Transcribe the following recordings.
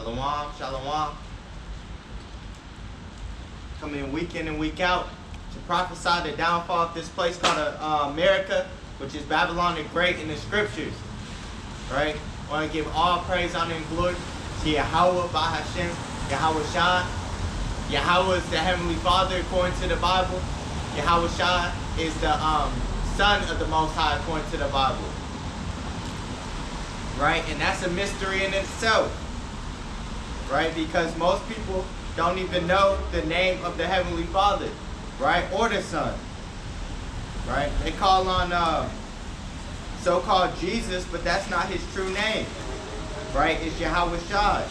Shalom, shalom. Come in week in and week out to prophesy the downfall of this place called America, which is Babylon the Great in the scriptures. Right? I want to give all praise, honor, and glory to Yahawah, Bahashem, Yahawashi. Yahawah is the Heavenly Father according to the Bible. Yahawashi is the Son of the Most High according to the Bible. Right? And that's a mystery in itself. Right? Because most people don't even know the name of the Heavenly Father. Right? Or the Son. Right? They call on so-called Jesus, but that's not his true name. Right? It's Yahawashi.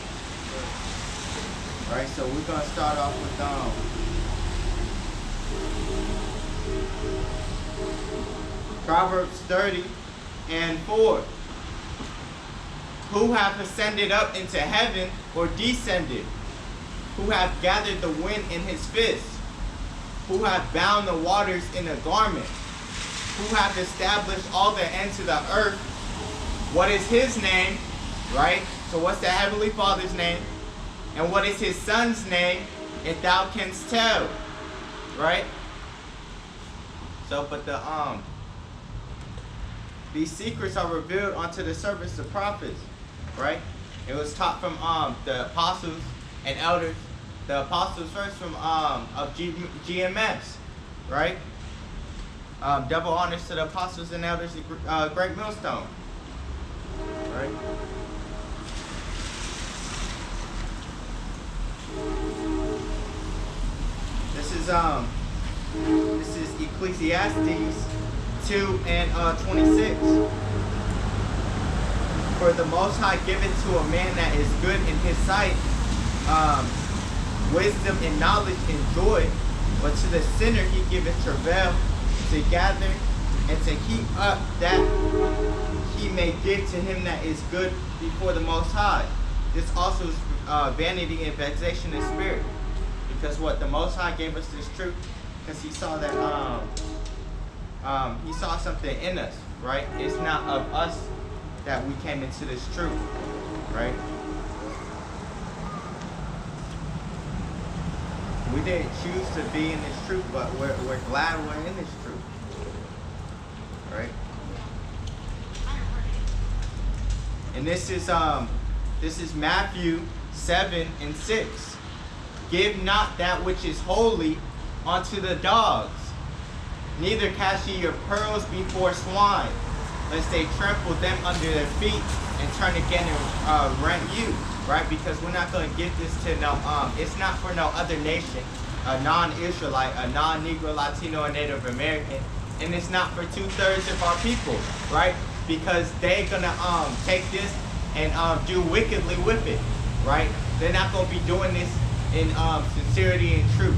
Right? So we're going to start off with Proverbs 30:4. Who hath ascended up into heaven or descended? Who hath gathered the wind in his fist? Who hath bound the waters in a garment? Who hath established all the ends of the earth? What is his name? Right? So what's the Heavenly Father's name? And what is his Son's name? If thou canst tell. Right? So, but these secrets are revealed unto the servants of prophets. Right? It was taught from the apostles and elders. The apostles first from of GMS. Right? Double honors to the apostles and elders of Greatmillstone. Right? This is Ecclesiastes 2:26. For the Most High giveth to a man that is good in his sight wisdom and knowledge and joy, but to the sinner he giveth travail to gather and to heap up that he may give to him that is good before the Most High. This also is vanity and vexation of spirit. Because what the Most High gave us this truth, because he saw that he saw something in us, right? It's not of us that we came into this truth, right? We didn't choose to be in this truth, but we're glad we're in this truth, right? And this is Matthew 7:6. Give not that which is holy unto the dogs, neither cast ye your pearls before swine, lest they trample them under their feet and turn again and rent you. Right? Because we're not going to give this to no, it's not for no other nation, a non-Israelite, a non-Negro, Latino, or Native American, and it's not for 2/3 of our people, right? Because they're going to take this and do wickedly with it, right? They're not going to be doing this in sincerity and truth.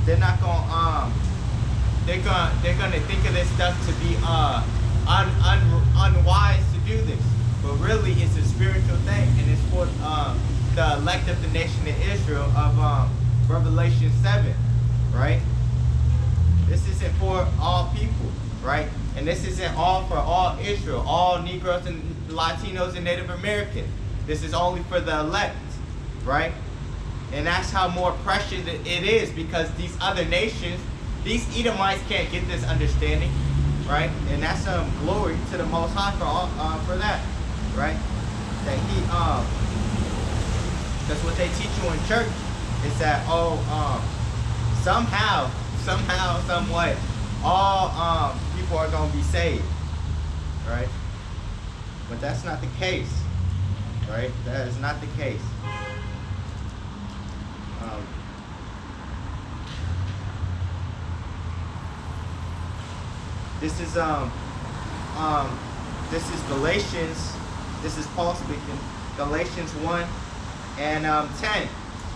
They're not going they're going to think of this stuff to be unwise to do this, but really it's a spiritual thing, and it's for the elect of the nation of Israel of Revelation 7, right? This isn't for all people, right? And this isn't all for all Israel, all Negroes and Latinos and Native Americans. This is only for the elect, right? And that's how more precious it is, because these other nations, these Edomites can't get this understanding, right? And that's glory to the Most High for all for that, right? That he because what they teach you in church is that somehow, some way, all people are gonna be saved, right? But that's not the case, right? That is not the case. This is Galatians. This is Paul speaking. Galatians 1:10.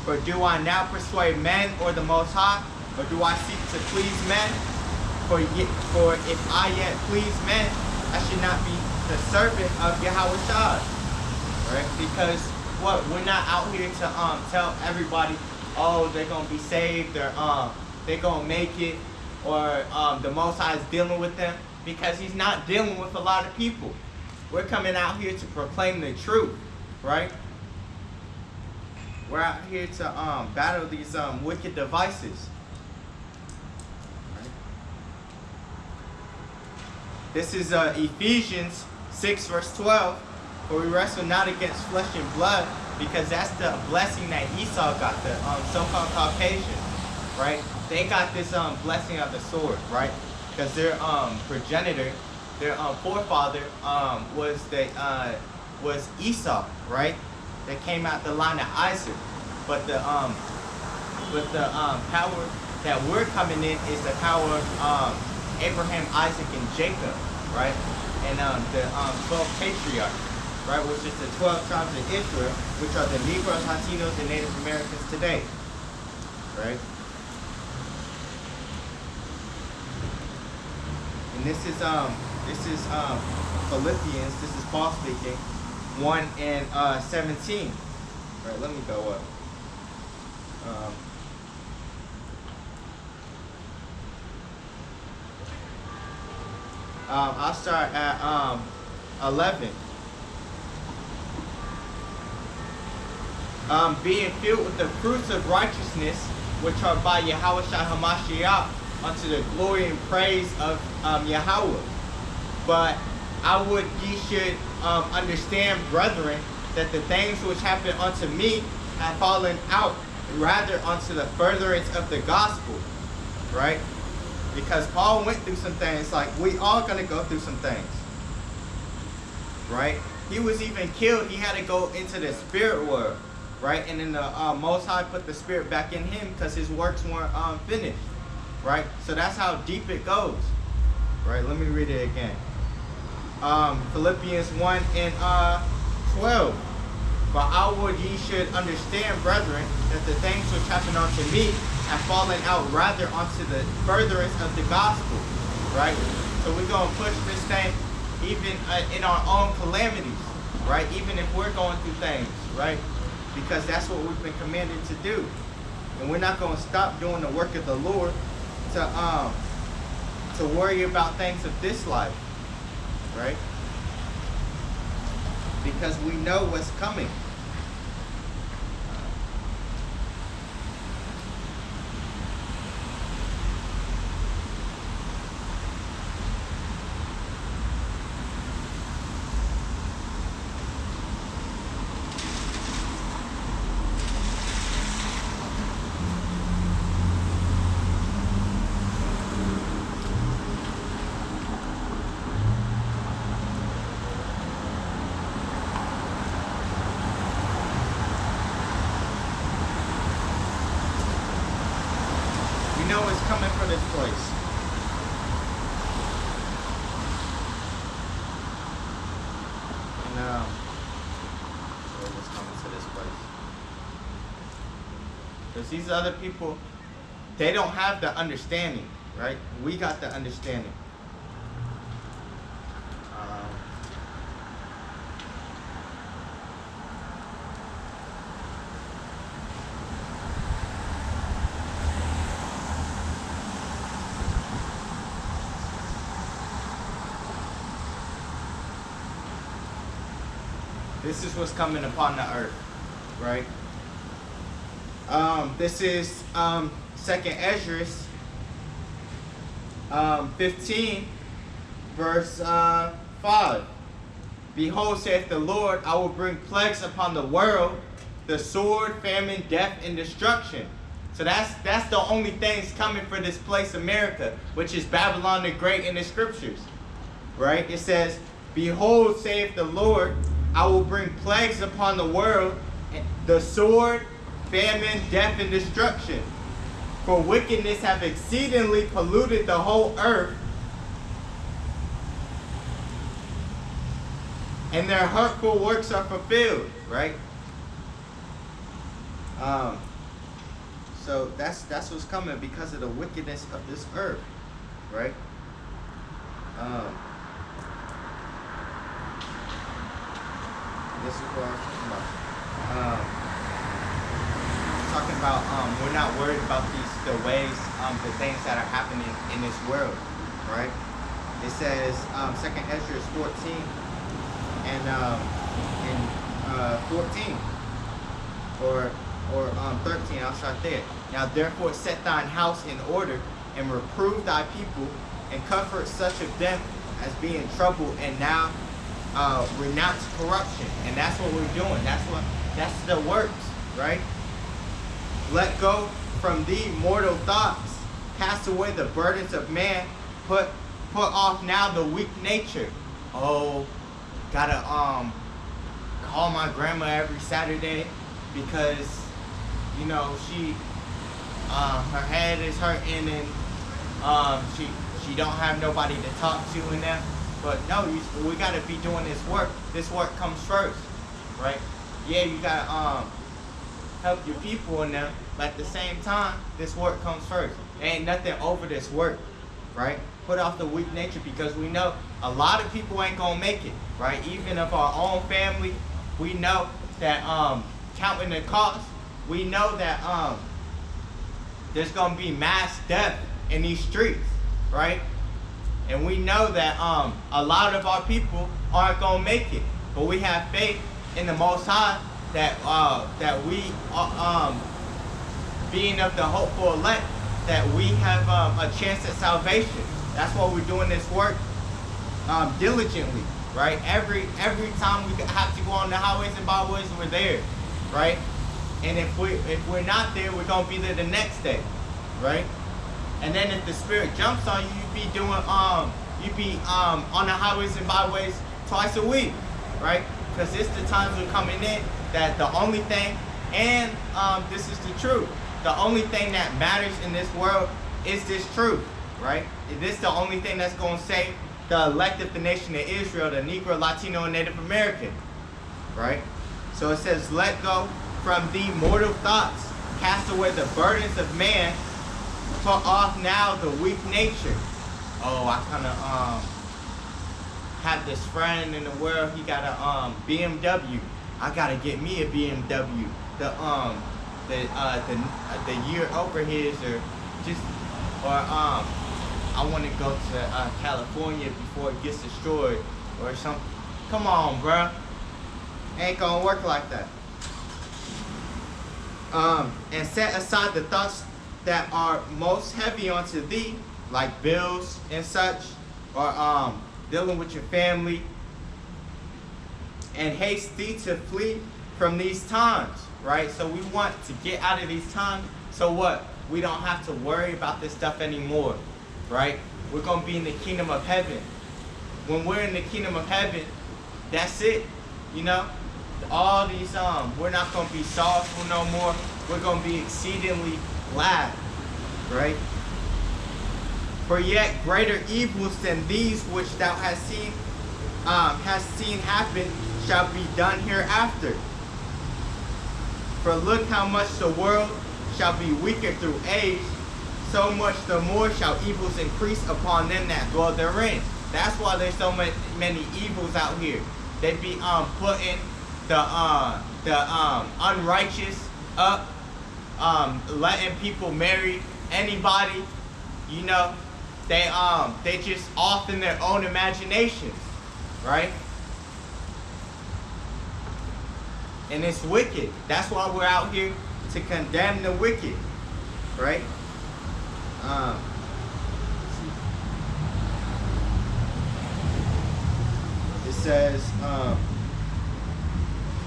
For do I now persuade men or the Most High, or do I seek to please men? For if I yet please men, I should not be the servant of Yahawashi. Right? Because what? We're not out here to tell everybody, oh, they're gonna be saved, or they're gonna make it, or the Most High is dealing with them, because he's not dealing with a lot of people. We're coming out here to proclaim the truth, right? We're out here to battle these wicked devices. Right? This is Ephesians 6 verse 12. For we wrestle not against flesh and blood, because that's the blessing that Esau got, the so-called Caucasians, right? They got this blessing of the sword, right? Because their progenitor, their forefather was Esau, right? That came out the line of Isaac. But the power that we're coming in is the power of Abraham, Isaac, and Jacob, right? And the 12 patriarchs, right? Which is the 12 tribes of Israel, which are the Negroes, Latinos, and Native Americans today, right? And this is Philippians. This is Paul speaking, 1 and 17. Right, let me go up. I'll start at 11. Being filled with the fruits of righteousness, which are by Yahawashi Hamashiach, unto the glory and praise of Yahawah. But I would ye should understand, brethren, that the things which happen unto me have fallen out rather unto the furtherance of the gospel, right? Because Paul went through some things, like we all gonna go through some things, right? He was even killed. He had to go into the spirit world, right? And then the Most High put the spirit back in him because his works weren't finished, right? So that's how deep it goes, right? Let me read it again. Philippians 1 and 12. For I would ye should understand, brethren, that the things which happen unto me have fallen out rather unto the furtherance of the gospel, right? So we're going to push this thing even in our own calamities, right? Even if we're going through things, right? Because that's what we've been commanded to do. And we're not going to stop doing the work of the Lord to worry about things of this life, right? Because we know what's coming. Coming for this place. And what's coming to this place? Because these other people, they don't have the understanding, right? We got the understanding. This is what's coming upon the earth, right? This is 2nd Ezra 15, verse 5. Behold, saith the Lord, I will bring plagues upon the world, the sword, famine, death, and destruction. So that's the only things coming for this place, America, which is Babylon the Great in the scriptures, right? It says, behold, saith the Lord, I will bring plagues upon the world, the sword, famine, death, and destruction. For wickedness have exceedingly polluted the whole earth, and their hurtful works are fulfilled, right? So that's what's coming because of the wickedness of this earth, right? This is what I'm talking about. We're not worried about the ways, the things that are happening in this world, right? It says 2nd Ezra 14 and 14. For or 13, I'll start there. Now therefore set thine house in order, and reprove thy people, and comfort such of them as be in trouble, and now renounce corruption. And that's what we're doing. That's the works, right? Let go from thee mortal thoughts, cast away the burdens of man, put off now the weak nature. Oh, gotta call my grandma every Saturday because, you know, she her head is hurting, and she don't have nobody to talk to and that. But no, we gotta be doing this work. This work comes first, right? Yeah, you gotta help your people in them, but at the same time, this work comes first. There ain't nothing over this work, right? Put off the weak nature, because we know a lot of people ain't gonna make it, right? Even of our own family, we know that counting the cost, we know that there's gonna be mass death in these streets, right? And we know that a lot of our people aren't gonna make it, but we have faith in the Most High that we being of the hopeful elect, that we have a chance at salvation. That's why we're doing this work diligently, right? Every time we have to go on the highways and byways, we're there, right? And if we're not there, we're gonna be there the next day, right? And then if the Spirit jumps on you, you'd be doing on the highways and byways twice a week, right? Because it's the times we're coming in that the only thing, and this is the truth, the only thing that matters in this world is this truth, right? This is the only thing that's going to save the elect of the nation of Israel, the Negro, Latino, and Native American, right? So it says, let go from thee mortal thoughts, cast away the burdens of man, put off now the weak nature. Oh, I kind of have this friend in the world, he got a BMW. I gotta get me a BMW. The year over his, or I want to go to California before it gets destroyed or something. Come on, bruh. Ain't gonna work like that. And set aside the thoughts that are most heavy onto thee, like bills and such, or dealing with your family, and haste thee to flee from these times, right? So we want to get out of these times, so what? We don't have to worry about this stuff anymore, right? We're going to be in the kingdom of heaven. When we're in the kingdom of heaven, that's it, you know? All these, we're not going to be sorrowful no more. We're going to be exceedingly glad, right? For yet greater evils than these which thou hast seen happen shall be done hereafter. For look how much the world shall be weaker through age, so much the more shall evils increase upon them that dwell therein. That's why there's so many evils out here. They be putting the unrighteous up, letting people marry anybody, you know. They just off in their own imaginations, right? And it's wicked. That's why we're out here, to condemn the wicked, right? It says,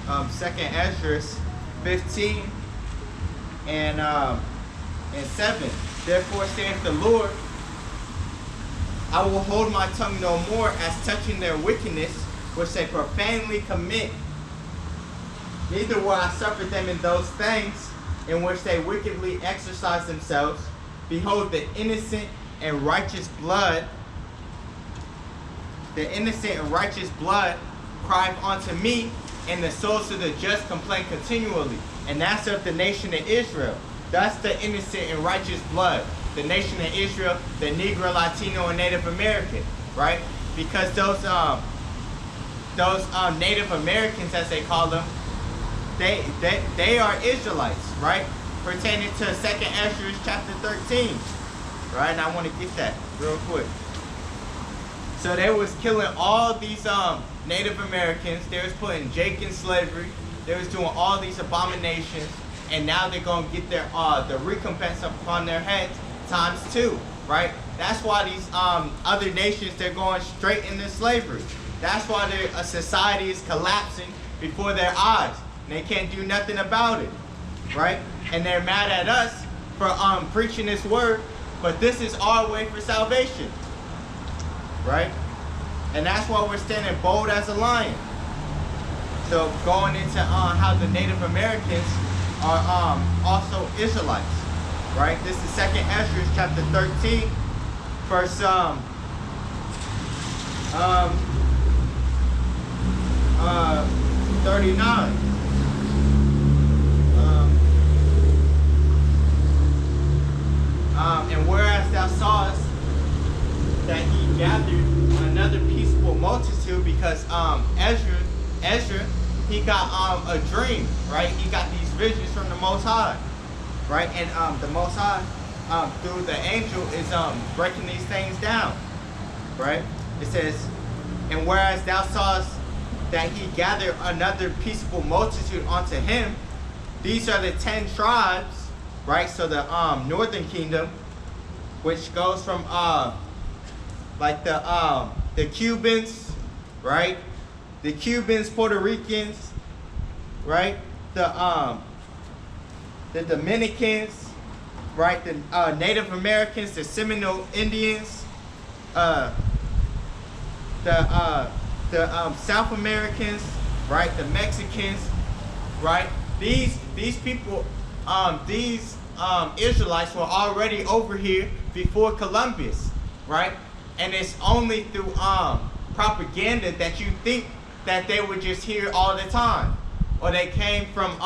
2nd Ezra 15 and 7. Therefore saith the Lord, I will hold my tongue no more as touching their wickedness, which they profanely commit. Neither will I suffer them in those things in which they wickedly exercise themselves. Behold, the innocent and righteous blood, crieth unto me, and the souls of the just complain continually. And that's of the nation of Israel. That's the innocent and righteous blood. The nation of Israel, the Negro, Latino, and Native American, right? Because those Native Americans, as they call them, they are Israelites, right? Pertaining to 2nd Ezra chapter 13, right? And I want to get that real quick. So they was killing all these Native Americans. They was putting Jake in slavery. They was doing all these abominations. and now they're gonna get their the recompense upon their heads ×2, right? That's why these other nations, they're going straight into slavery. That's why a society is collapsing before their eyes. And they can't do nothing about it, right? And they're mad at us for preaching this word, but this is our way for salvation, right? And that's why we're standing bold as a lion. So going into how the Native Americans are also Israelites, right? This is 2nd Ezra chapter 13, verse 39. And whereas thou sawest that he gathered another peaceable multitude, because Ezra, he got a dream, right? He got these visions from the Most High, right? And the Most High, through the angel, is breaking these things down, right? It says, and whereas thou sawest that he gathered another peaceable multitude unto him, these are the 10 tribes, right? So the northern kingdom, which goes from like the Cubans, right? The Cubans, Puerto Ricans, right? The Dominicans, right? The Native Americans, the Seminole Indians, the South Americans, right? The Mexicans, right? These people, these Israelites were already over here before Columbus, right? And it's only through propaganda that you think that they were just here all the time, or they came from